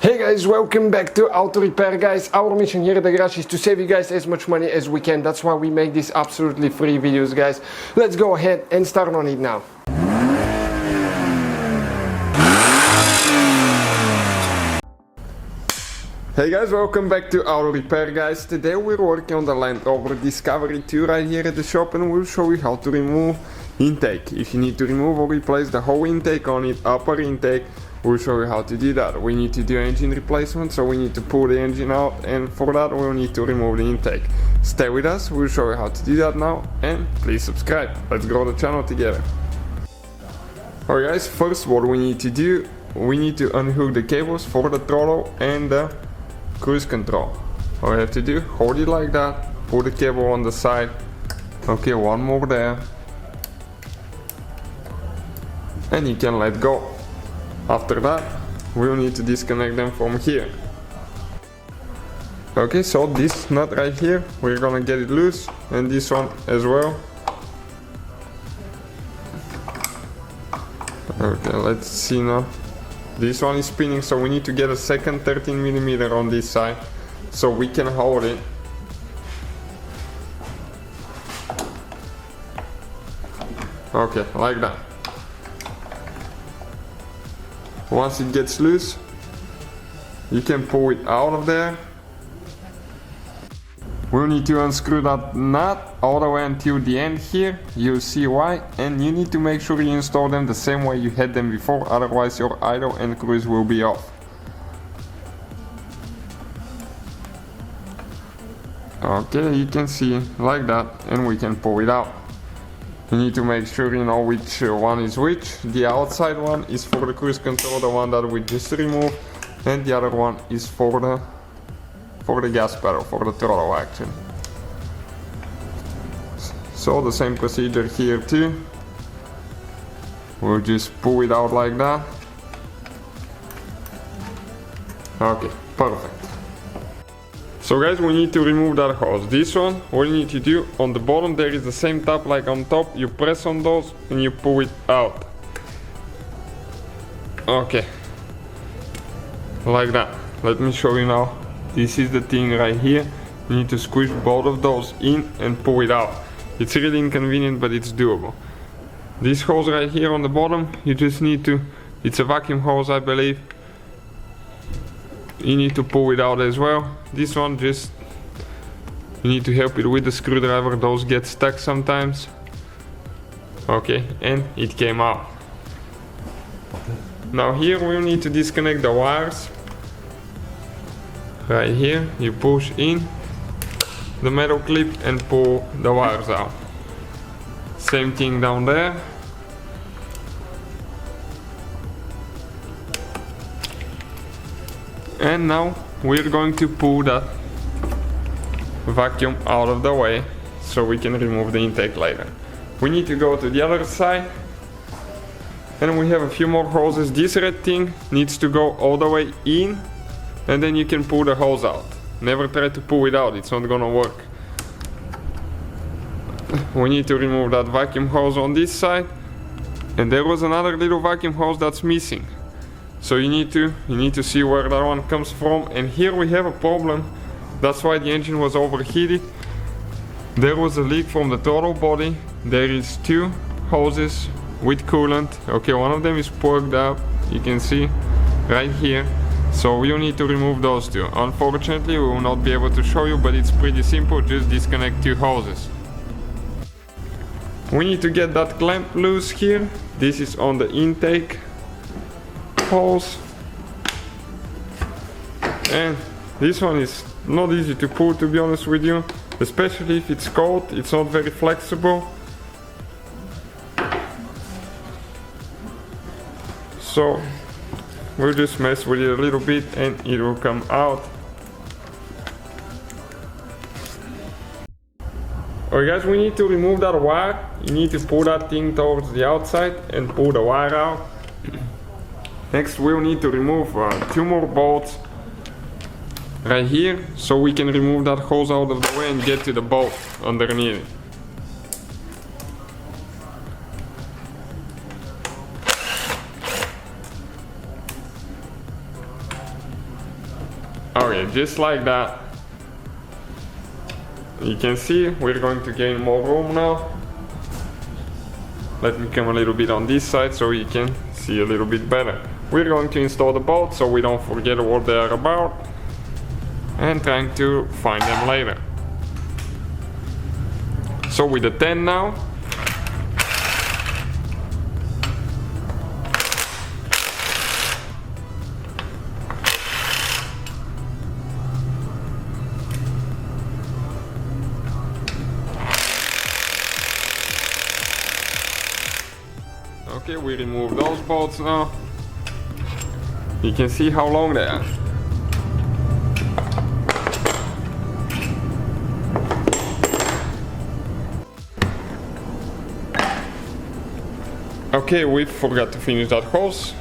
Hey guys, welcome back to Auto Repair guys. Our mission here at the garage is to save you guys as much money as we can. That's why we make these absolutely free videos guys. Let's go ahead and start on it now. Hey guys, welcome back to Auto Repair guys. Today we're working on the Land Rover Discovery 2 right here at the shop, and we'll show you how to remove intake. If you need to remove or replace the whole intake on it, upper intake, we'll show you how to do that. We need to do engine replacement, so we need to pull the engine out, and for that we'll need to remove the intake. Stay with us, we'll show you how to do that now, and please subscribe. Let's grow the channel together. Alright guys, first what we need to do, we need to unhook the cables for the throttle and the cruise control. All you have to do, hold it like that, put the cable on the side. Okay, one more there. And you can let go. After that, we'll need to disconnect them from here. Okay, so this nut right here, we're gonna get it loose, and this one as well. Okay, let's see now. This one is spinning, so we need to get a second 13mm on this side, so we can hold it. Okay, like that. Once it gets loose, you can pull it out of there. We'll need to unscrew that nut all the way until the end here. You'll see why, and you need to make sure you install them the same way you had them before, otherwise your idle and cruise will be off. Okay, you can see like that, and we can pull it out. You need to make sure you know which one is which. The outside one is for the cruise control, the one that we just removed, and the other one is for the gas pedal, for the throttle action. So the same procedure here too. We'll just pull it out like that. Okay, perfect. So guys, we need to remove that hose. This one, what you need to do, on the bottom there is the same tab like on top. You press on those and you pull it out. Okay, like that. Let me show you now. This is the thing right here. You need to squish both of those in and pull it out. It's really inconvenient, but it's doable. This hose right here on the bottom, you just need to, it's a vacuum hose I believe. You need to pull it out as well. This one, just you need to help it with the screwdriver, those get stuck sometimes. Okay, and it came out. Now here we'll need to disconnect the wires. Right here, you push in the metal clip and pull the wires out. Same thing down there. And now we're going to pull that vacuum out of the way so we can remove the intake later. We need to go to the other side, and we have a few more hoses. This red thing needs to go all the way in, and then you can pull the hose out. Never try to pull it out, it's not gonna work. We need to remove that vacuum hose on this side, and there was another little vacuum hose that's missing. So you need to see where that one comes from, and here we have a problem. That's why the engine was overheated. There was a leak from the throttle body. There is two hoses with coolant. Okay, one of them is plugged up, you can see right here. So we'll need to remove those two. Unfortunately, we will not be able to show you, but it's pretty simple. Just disconnect two hoses. We need to get that clamp loose here. This is on the intake hose, and this one is not easy to pull, to be honest with you, especially if it's cold. It's not very flexible, so we'll just mess with it a little bit and it will come out. Alright guys, we need to remove that wire. You need to pull that thing towards the outside and pull the wire out. Next we'll need to remove two more bolts right here, so we can remove that hose out of the way and get to the bolt underneath it. Okay, just like that. You can see we're going to gain more room now. Let me come a little bit on this side so you can see a little bit better. We're going to install the bolts so we don't forget what they are about and trying to find them later. So with the 10 now, okay, we remove those bolts now. You can see how long they are. Okay, we forgot to finish that hose.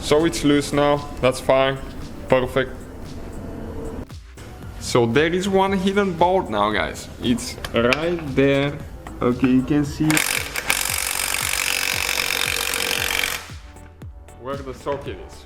So it's loose now, that's fine, perfect. So there is one hidden bolt now, guys. It's right there. Okay, you can see where the socket is.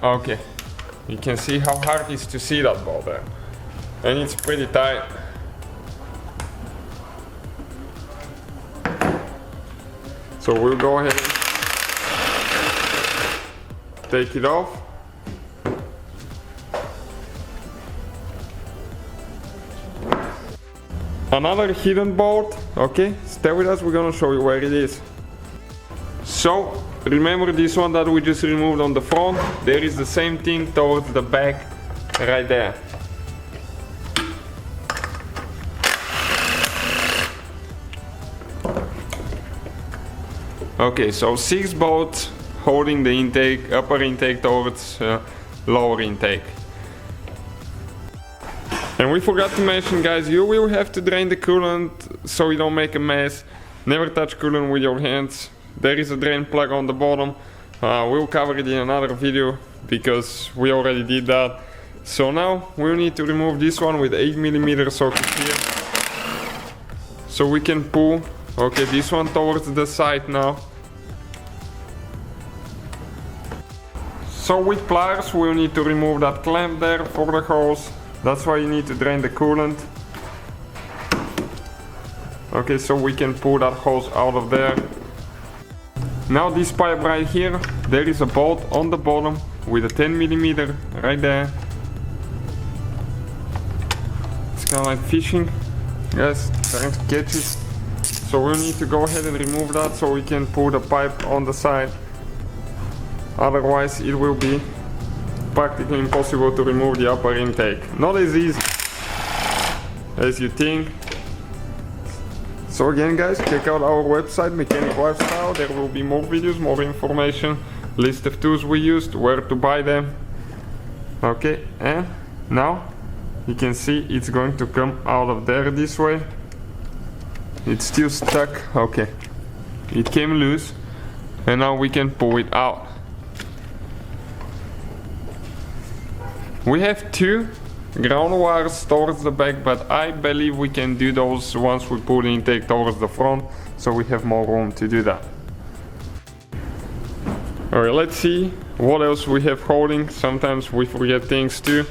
Okay, you can see how hard it is to see that bolt there. And it's pretty tight. So we'll go ahead and take it off. Another hidden bolt. Okay, stay with us, we're gonna show you where it is. So remember this one that we just removed on the front? There is the same thing towards the back right there. Okay, so 6 bolts holding the intake, upper intake towards lower intake. And we forgot to mention, guys, you will have to drain the coolant so you don't make a mess. Never touch coolant with your hands. There is a drain plug on the bottom. We'll cover it in another video because we already did that. So now we'll need to remove this one with 8mm socket here. So we can pull, okay, this one towards the side now. So with pliers we'll need to remove that clamp there for the hose. That's why you need to drain the coolant. Okay, so we can pull that hose out of there. Now this pipe right here, there is a bolt on the bottom with a 10mm right there. It's kind of like fishing, guys, trying to catch it. So we'll need to go ahead and remove that so we can pull the pipe on the side. Otherwise it will be practically impossible to remove the upper intake. Not as easy as you think. So again, guys, check out our website, Mechanic Lifestyle. There will be more videos, more information, list of tools we used, where to buy them. Okay, and now you can see it's going to come out of there this way. It's still stuck. Okay, it came loose and now we can pull it out. We have 2 ground wires towards the back, but I believe we can do those once we pull the intake towards the front, so we have more room to do that. Alright, let's see what else we have holding. Sometimes we forget things too.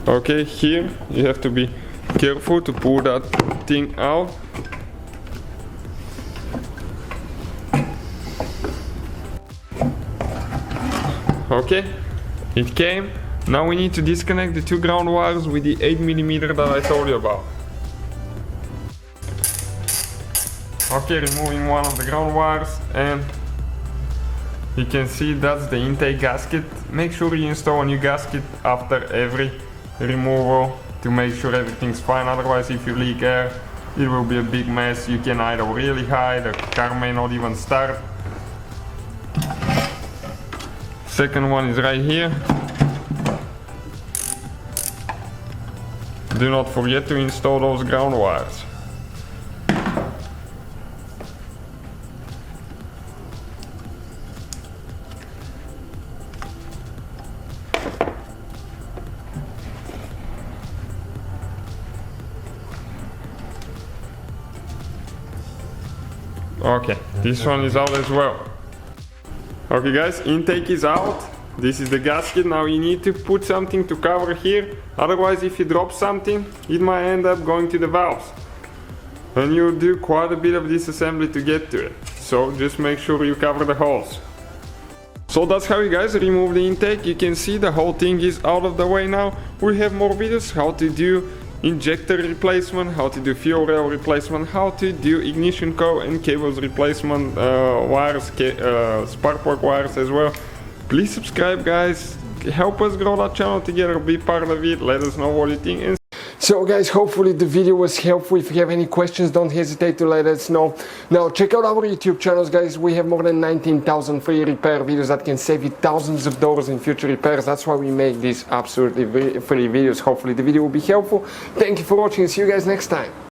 Okay, here you have to be careful to pull that thing out. Okay, it came. Now we need to disconnect the 2 ground wires with the 8mm that I told you about. Okay, removing one of the ground wires, and you can see that's the intake gasket. Make sure you install a new gasket after every removal to make sure everything's fine. Otherwise, if you leak air, it will be a big mess. You can idle really high, the car may not even start. Second one is right here. Do not forget to install those ground wires. Okay, this one is out as well. Okay guys, intake is out. This is the gasket. Now you need to put something to cover here, otherwise if you drop something it might end up going to the valves and you'll do quite a bit of disassembly to get to it, so just make sure you cover the holes. So that's how you guys remove the intake. You can see the whole thing is out of the way now. We have more videos how to do injector replacement, how to do fuel rail replacement, how to do ignition coil and cables replacement, wires, spark plug wires as well. Please subscribe guys, help us grow that channel together, be part of it, let us know what you think. And so guys, hopefully the video was helpful. If you have any questions, don't hesitate to let us know. Now check out our YouTube channels guys, we have more than 19,000 free repair videos that can save you thousands of dollars in future repairs. That's why we make these absolutely free videos. Hopefully the video will be helpful. Thank you for watching, see you guys next time.